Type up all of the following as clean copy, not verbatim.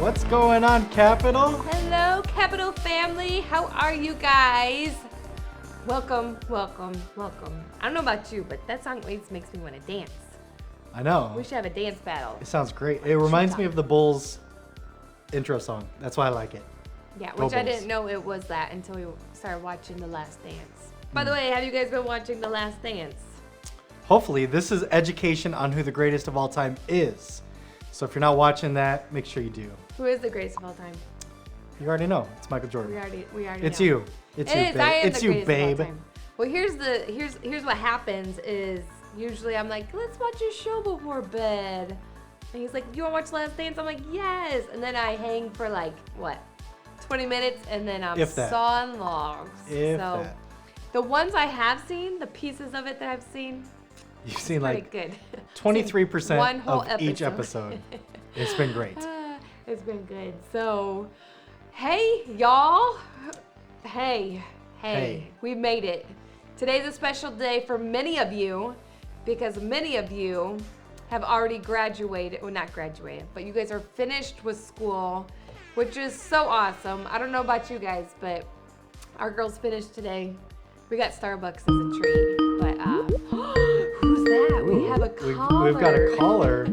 What's going on, Capital? Hello, Capital family. How are you guys? Welcome, welcome, welcome. I don't know about you, but that song always makes me want to dance. I know. We should have a dance battle. It sounds great. It reminds me of the Bulls intro song. That's why I like it. Yeah, Go which I Bulls. didn't know it was that until we started watching The Last Dance. By the way, have you guys been watching The Last Dance? Hopefully, this is education on who the greatest of all time is. So if you're not watching that, make sure you do. Who is the greatest of all time? You already know. It's Michael Jordan. We already It's know. you. It's you, It is. babe. I am It's the you, greatest babe. of all time. Well, here's what happens is usually I'm like, let's watch a show before bed. And he's like, you want to watch Last Dance? I'm like, yes. And then I hang for like, what, 20 minutes, and then I'm If that. sawing logs. If so that. the ones I have seen, the pieces of it that I've seen, You've seen pretty like good. 23% One whole of each episode. It's been great. It's been good. So, hey, y'all. Hey, we made it. Today's a special day for many of you because many of you have already graduated. Well, not graduated, but you guys are finished with school, which is so awesome. I don't know about you guys, but our girls finished today. We got Starbucks as a treat, but who's that? We have a caller. We've got a caller.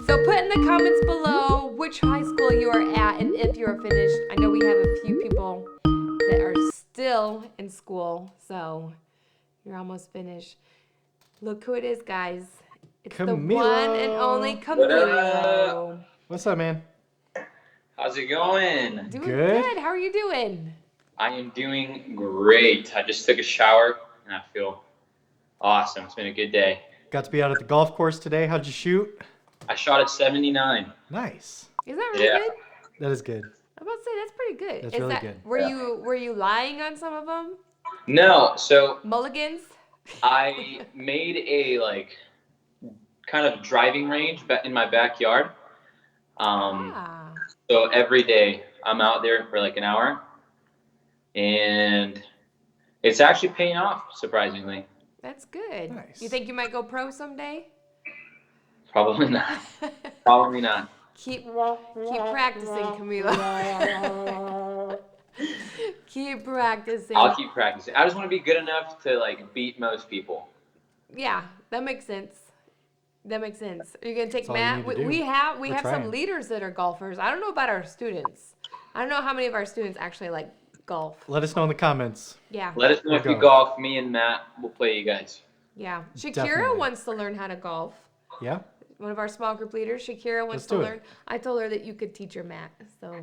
So put in the comments below which high school you are at and if you are finished. I know we have a few people that are still in school, so you're almost finished. Look who it is, guys. It's the Camilo. one and only Camilo. What's up, man? How's it going? Doing Good. good. How are you doing? I am doing great. I just took a shower and I feel awesome. It's been a good day. Got to be out at the golf course today. How'd you shoot? I shot at 79. Nice. Is that really Yeah. good? That is good. I'm about to say that's pretty good. That's is really that, good. Were you lying on some of them? No, so Mulligans? I made a kind of driving range in my backyard. Ah. So every day I'm out there for like an hour, and it's actually paying off surprisingly. That's good. Nice. You think you might go pro someday? Probably not. Probably not. Keep practicing, Camilo. Keep practicing. I'll keep practicing. I just want to be good enough to beat most people. Yeah, that makes sense. That makes sense. Are you gonna take That's all you Matt? need to do. We have We're some trying. leaders that are golfers. I don't know about our students. I don't know how many of our students actually like golf. Let us know in the comments. Yeah, Let us know if you go. golf. Me and Matt will play you guys. yeah. Shakira Definitely. wants to learn how to golf. Yeah? One of our small group leaders, Shakira wants Let's to do it. learn. I told her that you could teach her Matt, so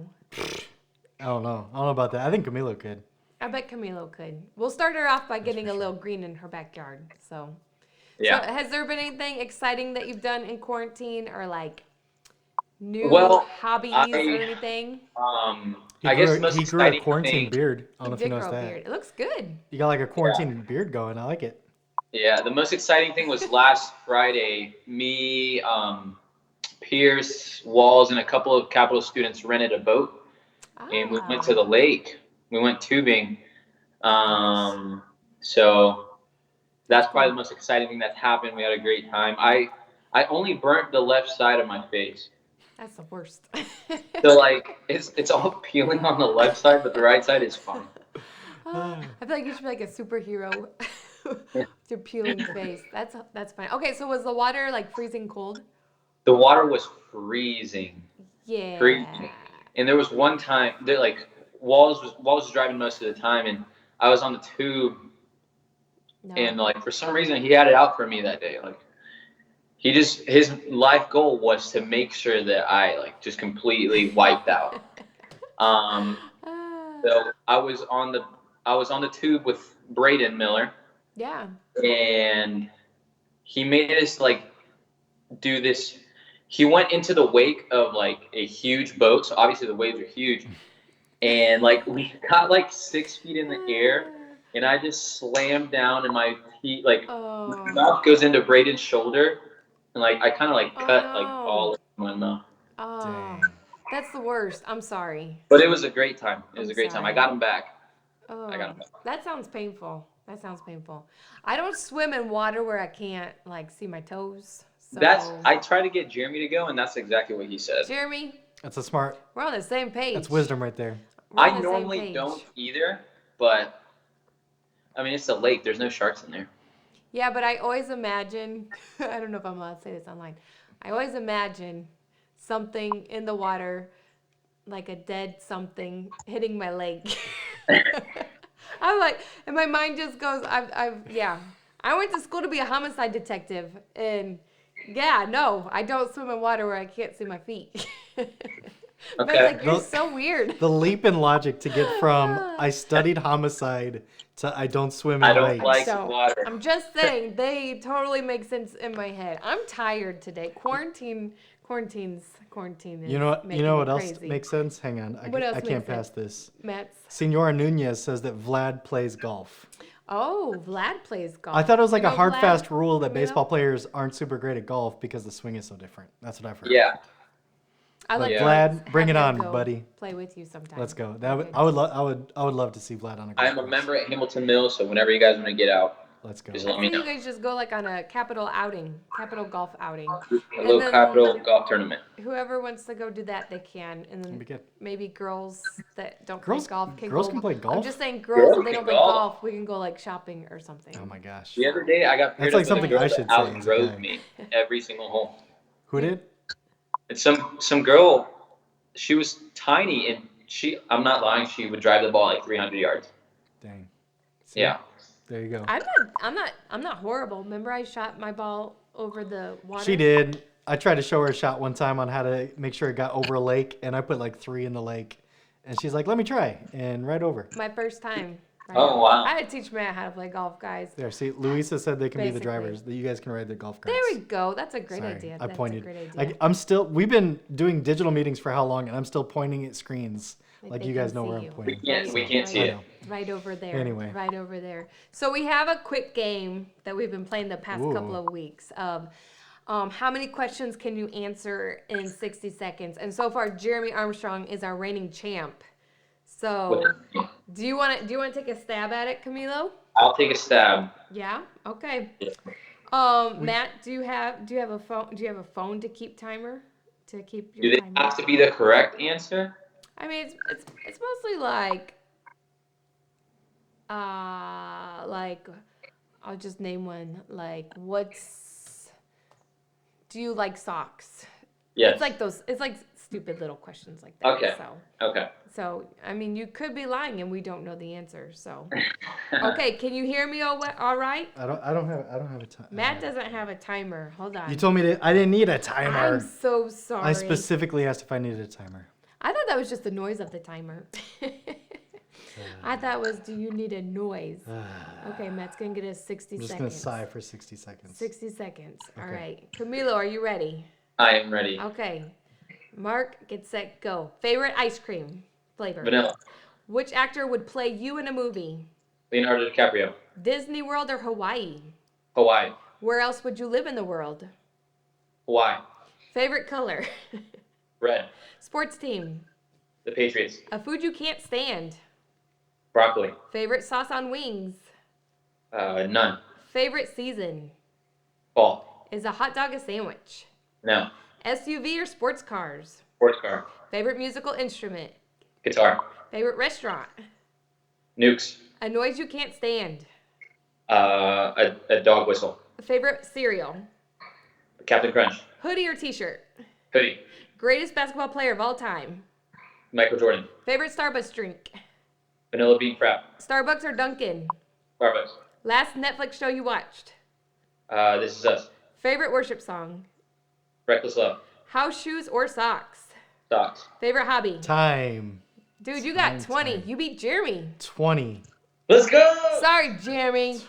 I don't know. I don't know about that. I think Camilo could. I bet Camilo could. We'll start her off by getting a little green in her backyard. So. Yeah. So has there been anything exciting that you've done in quarantine or like new Well, hobbies I- or anything? He I grew, guess the most he grew a exciting quarantine thing. beard. I don't know if you Did grow noticed a that. beard. It looks good. You got like a quarantine beard going. I like it. Yeah, the most exciting thing was last Friday. Me, Pierce, Walls, and a couple of Capital students rented a boat, and we went to the lake. We went tubing. So that's probably the most exciting thing that's happened. We had a great time. I only burnt the left side of my face. That's the worst. So it's all peeling on the left side, but the right side is fine. I feel like you should be like a superhero with your peeling face. That's fine. Okay, so was the water like freezing cold? The water was freezing. Yeah. Freezing. And there was one time that Walls was driving most of the time, and I was on the tube, No. and for some reason he had it out for me that day. His life goal was to make sure that I just completely wiped out. Ah. So I was on the tube with Braden Miller, Yeah. and he made us do this. He went into the wake of a huge boat, so obviously the waves are huge, and we got 6 feet in the air, and I just slammed down, and my feet my Oh. mouth goes into Braden's shoulder, and I kind of cut no. all of my mouth. Oh. Dang. That's the worst. I'm sorry. But it was a great time. It was I'm a great time. I sorry. got him back. Oh, I got him back. that sounds painful. That sounds painful. I don't swim in water where I can't see my toes. So I tried to get Jeremy to go, and that's exactly what he said. Jeremy, That's a smart. We're on the same page. That's wisdom right there. We're on I the same normally page. don't either, but I mean it's a lake. There's no sharks in there. Yeah, but I always imagine, I don't know if I'm allowed to say this online. I always imagine something in the water, like a dead something, hitting my leg. I'm like, and my mind just goes, yeah. I went to school to be a homicide detective, and yeah, no, I don't swim in water where I can't see my feet. But it's Okay. like, you're so weird. The leap in logic to get from I studied homicide to I don't swim in I don't lakes. like So, water. I'm just saying, they totally make sense in my head. I'm tired today. Quarantine is You know what? You making know me what else crazy. makes sense? Hang on, What else I can't makes pass sense? this. Mets. Senora Nunez says that Vlad plays golf. Oh, Vlad plays golf. I thought it was like You a know hard, Vlad, fast rule that Camilo? baseball players aren't super great at golf because the swing is so different. That's what I've heard. Yeah. I But like Vlad, to bring have it him on, go buddy. Play with you sometime. Let's go. Okay. I would love to see Vlad on a golf I'm a course. member at Hamilton Mills, so whenever you guys want to get out, Let's go. just I let me think you know. guys just go like on a capital golf outing. A little then- capital golf tournament. Whoever wants to go do that, they can. And That'd be then good. maybe girls that don't Girls- play golf can girls go. can play I'm golf? just saying, girls Girls if they can don't play golf. golf, we can go like shopping or something. Oh my gosh. The other day, I got paired That's like up with a something girl I that should say as a outdrove guy. me every single hole. Who did? It's some girl. She was tiny, and I'm not lying. She would drive the ball like 300 yards. Dang. See? Yeah. There you go. I'm not horrible. Remember I shot my ball over the water? She did. I tried to show her a shot one time on how to make sure it got over a lake, and I put like 3 in the lake. And she's like, let me try. And right over. My first time. Right? Oh, wow. I had to teach Matt how to play golf, guys. There, see, Louisa said they can be the Basically. drivers, that you guys can ride their golf carts. There we go. That's a great Sorry, idea. I That's pointed. a great idea. We've been doing digital meetings for how long, and I'm still pointing at screens. Like they you guys can know where see I'm you. pointing. We can't see I it. know. Right over there. Anyway. Right over there. So we have a quick game that we've been playing the past Ooh. couple of weeks of how many questions can you answer in 60 seconds? And so far, Jeremy Armstrong is our reigning champ. So do you want to take a stab at it, Camilo? I'll take a stab. Yeah. Okay. Yeah. Matt, do you have a phone? Do you have a phone to keep timer? To keep Do your they timer? have to be the correct answer? I mean, it's mostly like I'll just name one. Like, do you like socks? Yes. It's like those. It's like stupid little questions like that. Okay. Okay. So I mean, you could be lying and we don't know the answer. So okay, can you hear me all right? I don't have a time. Matt doesn't have a timer. Hold on. You told me I didn't need a timer. I'm so sorry. I specifically asked if I needed a timer. I thought that was just the noise of the timer. I thought it was, do you need a noise? Okay, Matt's going to get us 60 I'm just seconds. going to sigh for 60 seconds. 60 seconds. All Okay. right. Camilo, are you ready? I am ready. Okay. Mark, get set, go. Favorite ice cream flavor? Vanilla. Which actor would play you in a movie? Leonardo DiCaprio. Disney World or Hawaii? Hawaii. Where else would you live in the world? Hawaii. Favorite color? Red. Sports team? The Patriots. A food you can't stand? Broccoli. Favorite sauce on wings? None. Favorite season? Fall. Is a hot dog a sandwich? No. SUV or sports cars? Sports car. Favorite musical instrument? Guitar. Favorite restaurant? Nukes. A noise you can't stand? A dog whistle. Favorite cereal? Captain Crunch. Hoodie or t-shirt? Hoodie. Greatest basketball player of all time? Michael Jordan. Favorite Starbucks drink? Vanilla bean frap. Starbucks or Dunkin'? Starbucks. Last Netflix show you watched? This is us. Favorite worship song? Reckless love. House shoes or socks? Socks. Favorite hobby? Time. Dude, you got Time, 20. time. You beat Jeremy. 20. Let's go. Sorry, Jeremy.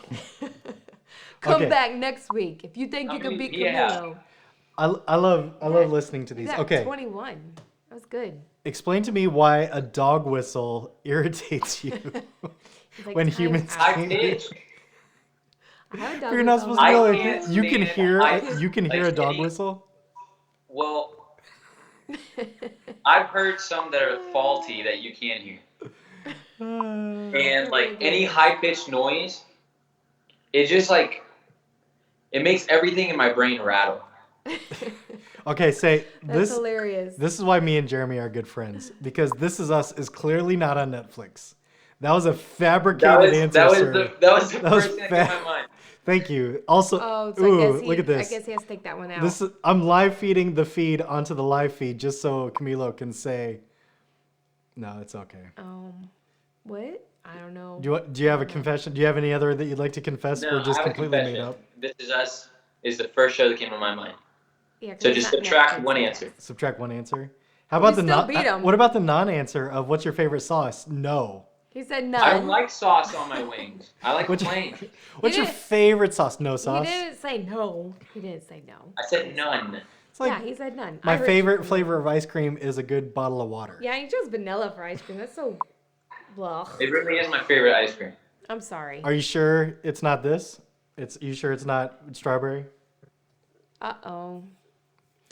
Come Okay. back next week if you think you can beat Camilo. I love listening to You these. got Okay. 21. That was good. Explain to me why a dog whistle irritates you He's like, when "Time humans out." I pitch. I have a dog You're not whistle. supposed to I go can't like you can stand- hear I- you can hear a like, dog any- whistle. Well, I've heard some that are faulty that you can't hear. And like any high pitched noise, it just like it makes everything in my brain rattle. Okay, say That's this. hilarious. This is why me and Jeremy are good friends because This Is Us is clearly not on Netflix. That was a fabricated answer, sir. that was the That was first thing that came to fa- my mind. Thank you. Also, Oh, so ooh, look at I this. guess he has to take that one out. This is, I'm live feeding the feed onto the live feed just so Camilo can say, no, it's okay. What? I don't know. Do you have a confession? Do you have any other that you'd like to confess No, or just I have a completely made confession. up? This Is Us is the first show that came to my mind. Yeah, 'cause So it's just not subtract Netflix, one I answer. guess. Subtract one answer. How We about the still non? beat 'em. What about the non-answer of what's your favorite sauce? No. He said none. I don't like sauce on my wings. I like What's plain. What's your didn't- favorite sauce? No He sauce. didn't say no. He didn't say no. I said none. It's like Yeah, he said none. I my heard you, favorite Camilo. flavor of ice cream is a good bottle of water. Yeah, you chose vanilla for ice cream. That's so. Blah. It really is my favorite ice cream. I'm sorry. Are you sure it's not this? You sure it's not strawberry? Uh-oh.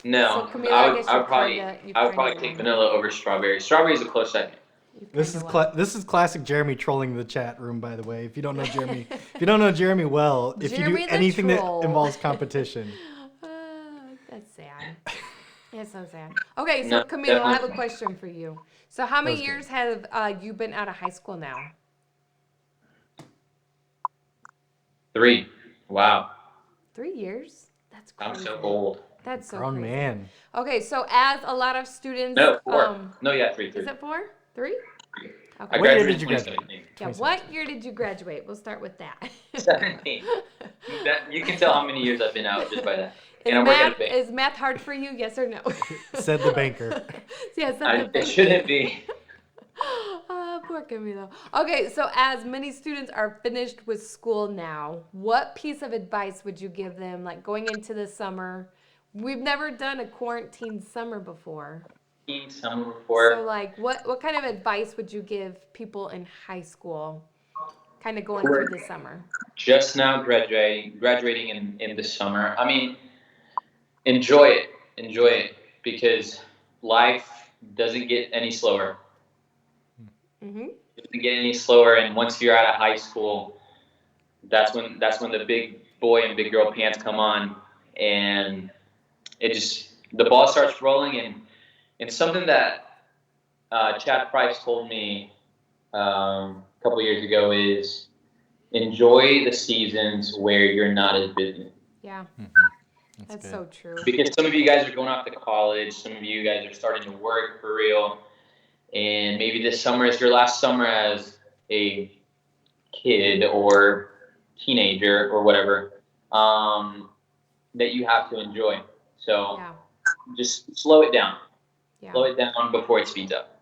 No, So, Camila, I I would, guess I you would probably, kinda- you I would probably kinda take won. vanilla over strawberry. Strawberry is a close second. You This kinda is won. this is classic Jeremy trolling the chat room. By the way, if you don't know Jeremy, if you don't know Jeremy well, if you Jeremy do the anything troll. that involves competition, That's sad. It's so sad. Okay, so No, Camilo, I have a definitely. question for you. So how many was good. years have you been out of high school now? 3. Wow, 3 years? That's crazy. I'm so old. That's so grown crazy. man. Okay, so as a lot of students, No, 4. No, yeah, 3. is it 4? 3? I Okay. What year graduated did you in graduate? 2017. Yeah. What year did you graduate? We'll start with that. 17. You can tell how many years I've been out just by that. Is And I work at a math, bank. is math hard for you? Yes or no? Said the banker. Yes, It shouldn't be. Poor Camilo. Okay, so as many students are finished with school now, what piece of advice would you give them, like going into the summer? We've never done a quarantine summer before. Summer So, before. like, what kind of advice would you give people in high school, kind of going through the summer? Just now graduating in the summer. I mean, enjoy it because life doesn't get any slower. Mm-hmm. It doesn't get any slower, and once you're out of high school, that's when the big boy and big girl pants come on, and the ball starts rolling. And something that Chad Price told me a couple years ago is enjoy the seasons where you're not as busy. Yeah, that's good. so true. Because some of you guys are going off to college, some of you guys are starting to work for real, and maybe this summer is your last summer as a kid or teenager or whatever that you have to enjoy. So Yeah, just slow it down. yeah. Slow it down before it speeds up.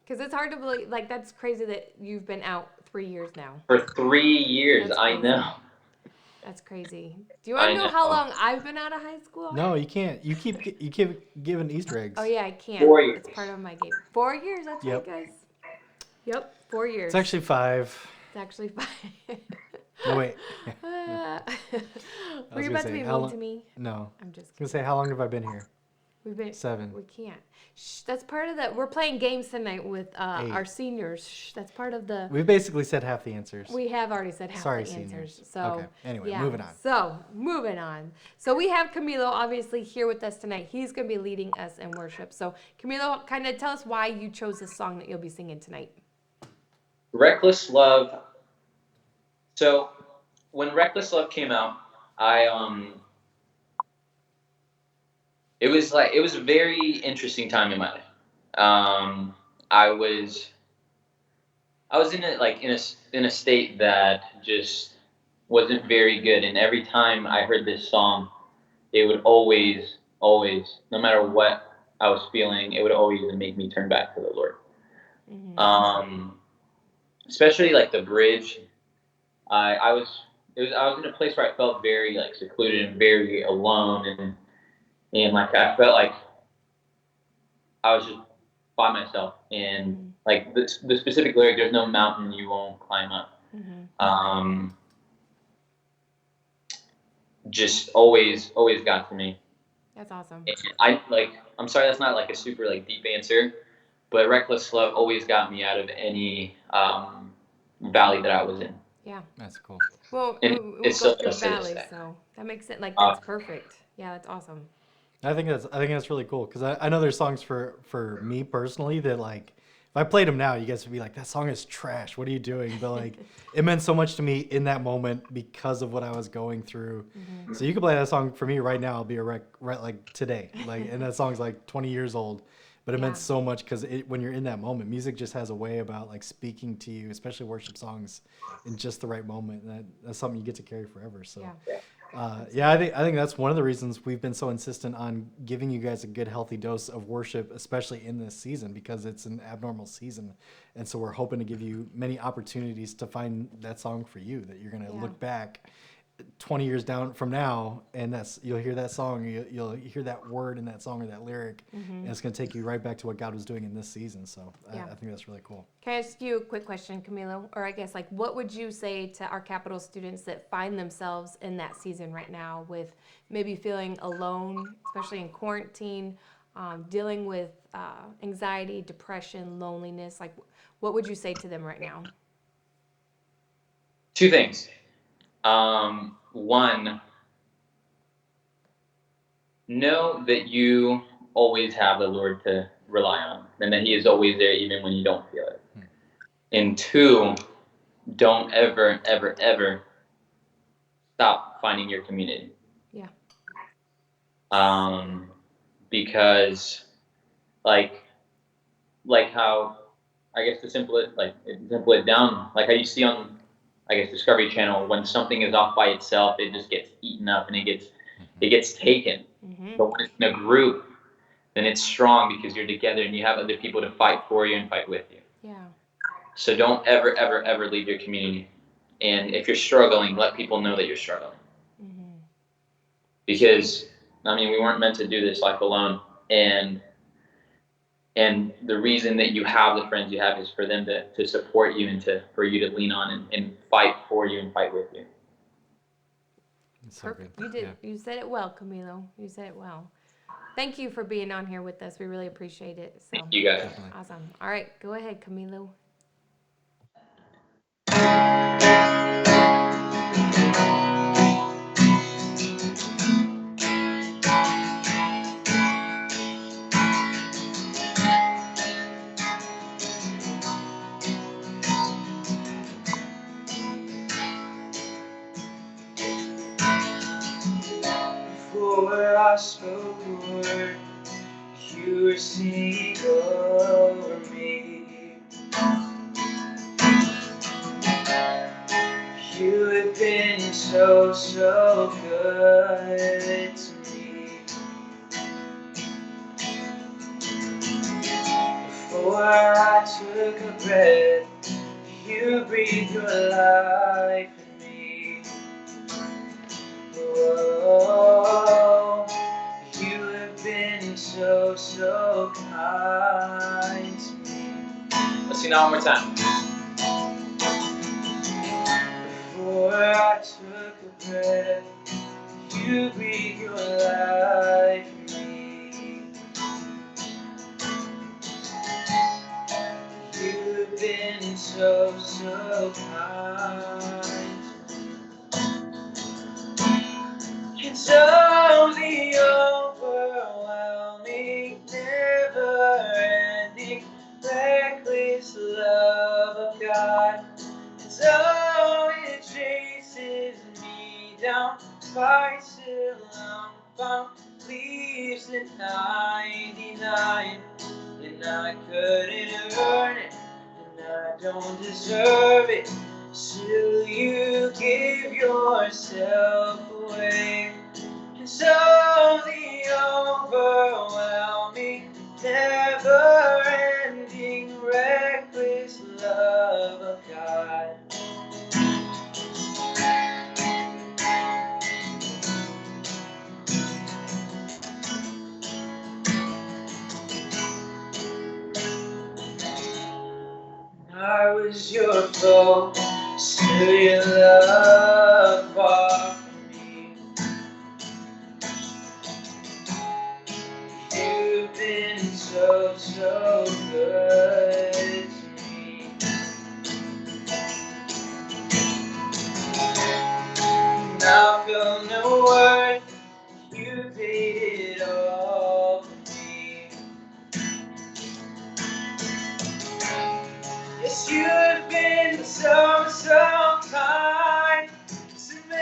Because it's hard to believe, like, that's crazy that you've been out 3 years now. For 3 years, That's I crazy. know. That's crazy. Do you want to know how long I've been out of high school? No, you can't. You keep giving Easter eggs. Oh yeah, I can. 4 years. It's part of my game. 4 years. That's Yep. right, guys. Yep, 4 years. It's actually 5. It's actually 5. No wait. Were you gonna about say, to be how mean long- to me? No. I'm just I was kidding. gonna say, how long have I been here? We've been 7. We can't. Shh, that's part of the. We're playing games tonight with 8. our seniors. Shh, that's part of the. We basically said half the answers. We have already said half Sorry, the answers. seniors. So Okay, anyway, yeah. moving on. So moving on. So we have Camilo obviously here with us tonight. He's going to be leading us in worship. So Camilo, kind of tell us why you chose the song that you'll be singing tonight. Reckless Love. So when Reckless Love came out, it was a very interesting time in my life. I was in a state that just wasn't very good, and every time I heard this song, it would always, no matter what I was feeling, it would always make me turn back to the Lord. Mm-hmm. Especially like the bridge. I was in a place where I felt very like secluded and very alone, and like I felt like I was just by myself, and like the specific lyric, there's no mountain you won't climb up. Mm-hmm. Just always got to me. That's awesome. And I'm sorry that's not like a super like deep answer, but Reckless Love always got me out of any valley that I was in. Yeah. That's cool. Well, And we it go still through does to this valleys, day. so that makes it like Uh, that's perfect. Yeah, that's awesome. I think that's really cool because I know there's songs for me personally that like if I played them now, you guys would be like, that song is trash. What are you doing? But like it meant so much to me in that moment because of what I was going through. So you can play that song for me right now. I'll be a wreck right like today. Like and that song's like 20 years old. But it Yeah. meant so much because when you're in that moment, music just has a way about like speaking to you, especially worship songs, in just the right moment. And that's something you get to carry forever. So Yeah. yeah, I think that's one of the reasons we've been so insistent on giving you guys a good, healthy dose of worship, especially in this season, because it's an abnormal season, and so we're hoping to give you many opportunities to find that song for you that you're gonna Yeah. look back 20 years down from now, and you'll hear that song, you'll hear that word in that song or that lyric, and it's gonna take you right back to what God was doing in this season. So Yeah. I think that's really cool. Can I ask you a quick question, Camilo? Or I guess like, what would you say to our Capital students that find themselves in that season right now, with maybe feeling alone, especially in quarantine, dealing with anxiety, depression, loneliness? Like, what would you say to them right now? Two things. One, know that you always have the Lord to rely on, and that He is always there even when you don't feel it. And two, don't ever, ever, ever stop finding your community. Yeah. Because like how, I guess to simple it down, like how you see on, I guess, Discovery Channel, when something is off by itself, it just gets eaten up and it gets taken. Mm-hmm. But when it's in a group, then it's strong because you're together and you have other people to fight for you and fight with you. Yeah. So don't ever, ever, ever leave your community. And if you're struggling, let people know that you're struggling. Mm-hmm. Because, I mean, we weren't meant to do this life alone. And the reason that you have the friends you have is for them to support you and for you to lean on and fight for you and fight with you. It's so Perfect. good. You did. Yeah. You said it well, Camilo. You said it well. Thank you for being on here with us. We really appreciate it. So Thank you guys. Definitely. awesome. All right, go ahead, Camilo. Before I spoke a word, you were singing over me. You have been so, so good to me. Before I took a breath, you breathed your life in me. Oh, you have been so, so kind to me. Let's see now one more time. Before I took a breath, you breathed your life in me. You've been so, so kind. It's all the overwhelming, never-ending, reckless love of God. It's all it chases me down, fights till I'm found, leaves the 99, and I couldn't earn it, and I don't deserve it. Still you give yourself away. It's all the overwhelming, never-ending, reckless love of God. I was your foe, still your love far from me. You've been so, so good to me. felt no worth. You paid it all for me. Yes, you have been so kind to me.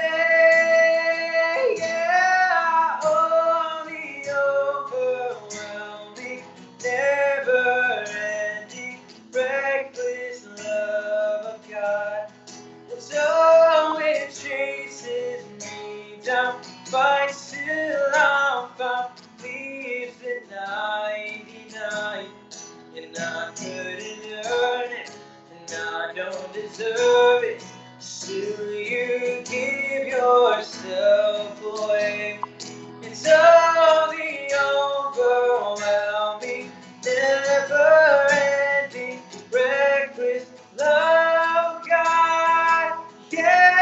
Yeah, oh, the overwhelming, never-ending, reckless love of God. So it chases me down, fights till I'm found, leaves the 99, and I couldn't earn it, and I don't deserve it. Still, you give yourself away. It's all the overwhelming, never-ending, reckless love of God. Yeah.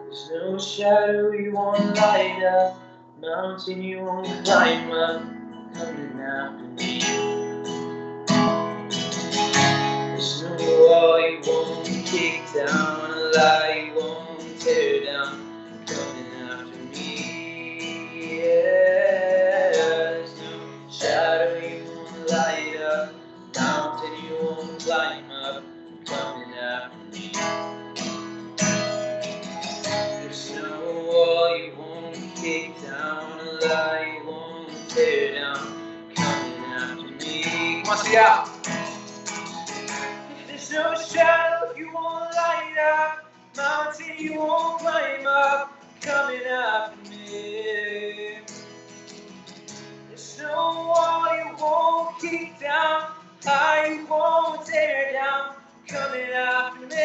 There's no shadow you won't light up, mountain you won't climb up, coming after me. There's no wall you won't kick down, a lie you won't tear down, coming after me. Yeah. There's no shadow you won't light up, mountain you won't climb up, coming after me. There's no wall you won't kick down, a lie you won't tear down, coming after me. Come on, sing it out. There's no shadow you won't light up, mountain you won't climb up, coming after me. There's no wall you won't kick down, lie you won't tear down, coming after me.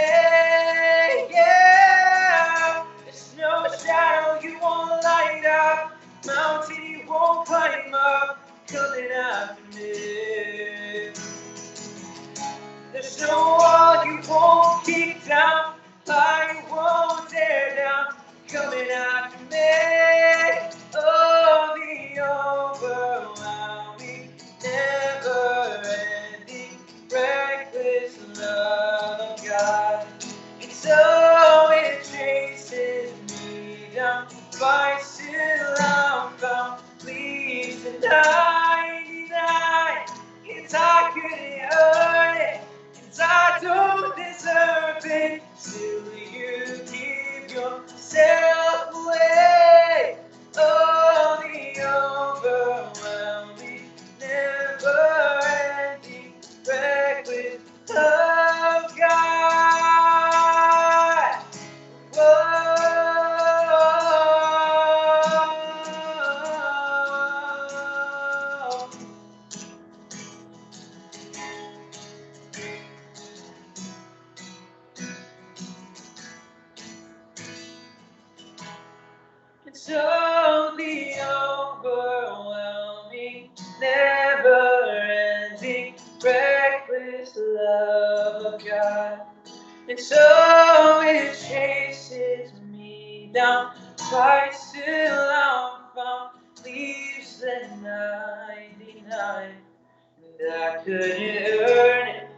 Yeah. There's no shadow you won't light up, mountain you won't climb up, coming after me. There's no wall you won't kick down, lie you won't tear down, coming after me. Oh, the overwhelming, never-ending, reckless love of God. And so it chases me down, fights till I'm found, leaves the 99. It's I couldn't earn it, it's I don't deserve it. Still you give yourself away. Oh, the overwhelming, never-ending, reckless love of God. Whoa. It's all the overwhelming, never-ending, reckless love of God. And so it chases me down, fights till I'm found, leaves the 99. And I couldn't earn it,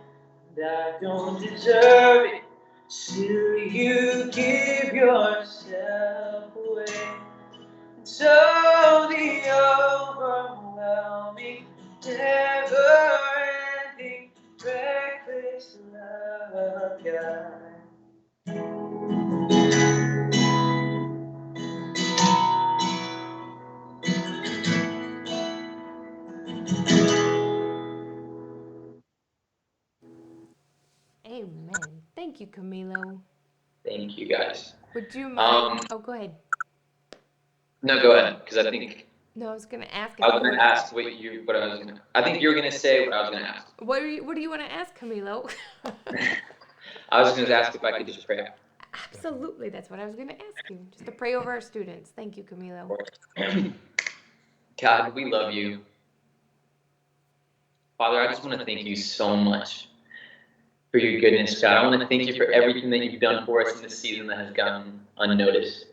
and I don't deserve it. Still you give yourself away. So the overwhelming, never-ending, reckless love of God. Amen. Thank you, Camilo. Thank you guys. Would you mind? Oh, go ahead. No, go ahead, because I think No, I was gonna ask. I was going to ask what I was going to. I think you were going to say what I was going to ask. What do you want to ask, Camilo? I was going to ask if I could just pray. Absolutely, that's what I was gonna ask you. Just to pray over our students. Thank you, Camilo. God, we love you. Father, I just want to thank you so much for your goodness, God. I want to thank you for everything that you've done for us in this season that has gone unnoticed.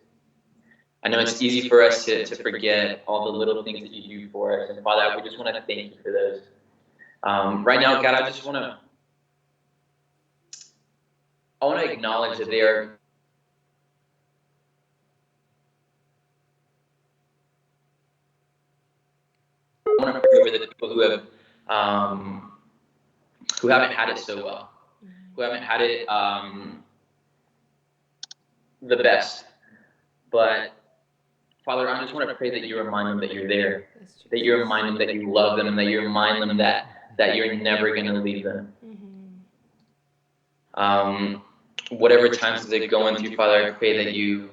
I know it's easy for us to forget all the little things that you do for us. And Father, we just want to thank you for those. Right now, God, I just want to acknowledge that there I want to pray over the people who haven't had it so well, who haven't had it the best. But Father, I just want to pray that you remind them that you're there, that you remind them that you love them, and that you remind them that you're never going to leave them. Whatever times they're going through, Father, I pray that you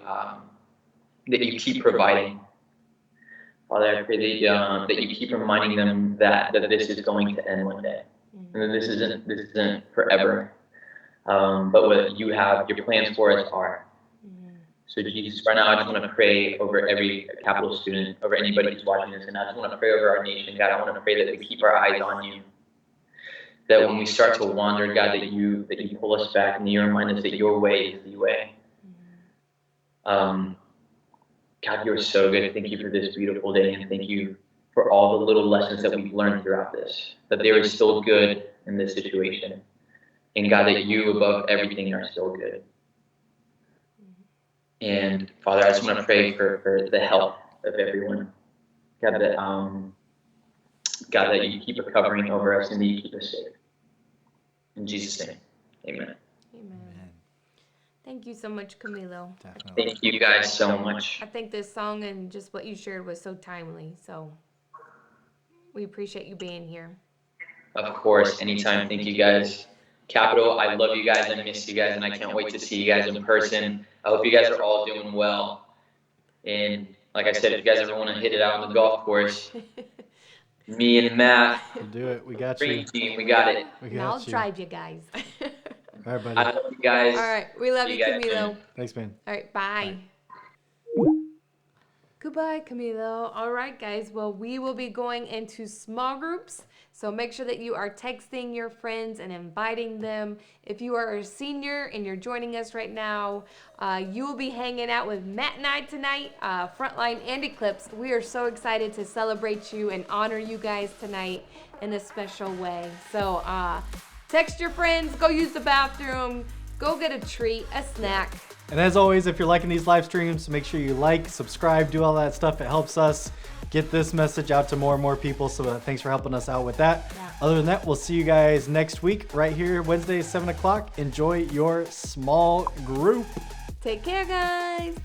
keep providing. Father, I pray that you keep reminding them that this is going to end one day, and that this isn't forever. But what you have, your plans for us are. So Jesus, right now I just want to pray over every Capital student, over anybody who's watching this, and I just want to pray over our nation, God. I want to pray that we keep our eyes on you. That when we start to wander, God, that you pull us back and you remind us that your way is the way. God, you're so good. Thank you for this beautiful day, and thank you for all the little lessons that we've learned throughout this, that there is still good in this situation. And God, that you above everything are still good. And Father, I just want to pray for the health of everyone. God, that you keep a covering over us and that you keep us safe. In Jesus' name, amen. Amen. Thank you so much, Camilo. Definitely. Thank you guys so much. I think this song and just what you shared was so timely. So we appreciate you being here. Of course, anytime. Thank you guys. Capital, I love you guys. I miss you guys, and I can't wait to see you guys in person. I hope you guys are all doing well. And like I said, if you guys ever want to hit it out on the golf course, me and Matt, We'll do it. We got green you. team, we got it. We And I'll got you. drive you guys. All right, buddy. I love you guys. All right. We love See you, you guys Camilo. soon. Thanks, man. All right. Bye. Goodbye, Camilo. All right, guys. Well, we will be going into small groups. So make sure that you are texting your friends and inviting them. If you are a senior and you're joining us right now, you will be hanging out with Matt and I tonight, Frontline and Eclipse. We are so excited to celebrate you and honor you guys tonight in a special way. So text your friends, go use the bathroom, go get a treat, a snack. And as always, if you're liking these live streams, make sure you like, subscribe, do all that stuff. It helps us get this message out to more and more people. So thanks for helping us out with that. Yeah. Other than that, we'll see you guys next week right here, Wednesday, 7 o'clock. Enjoy your small group. Take care, guys.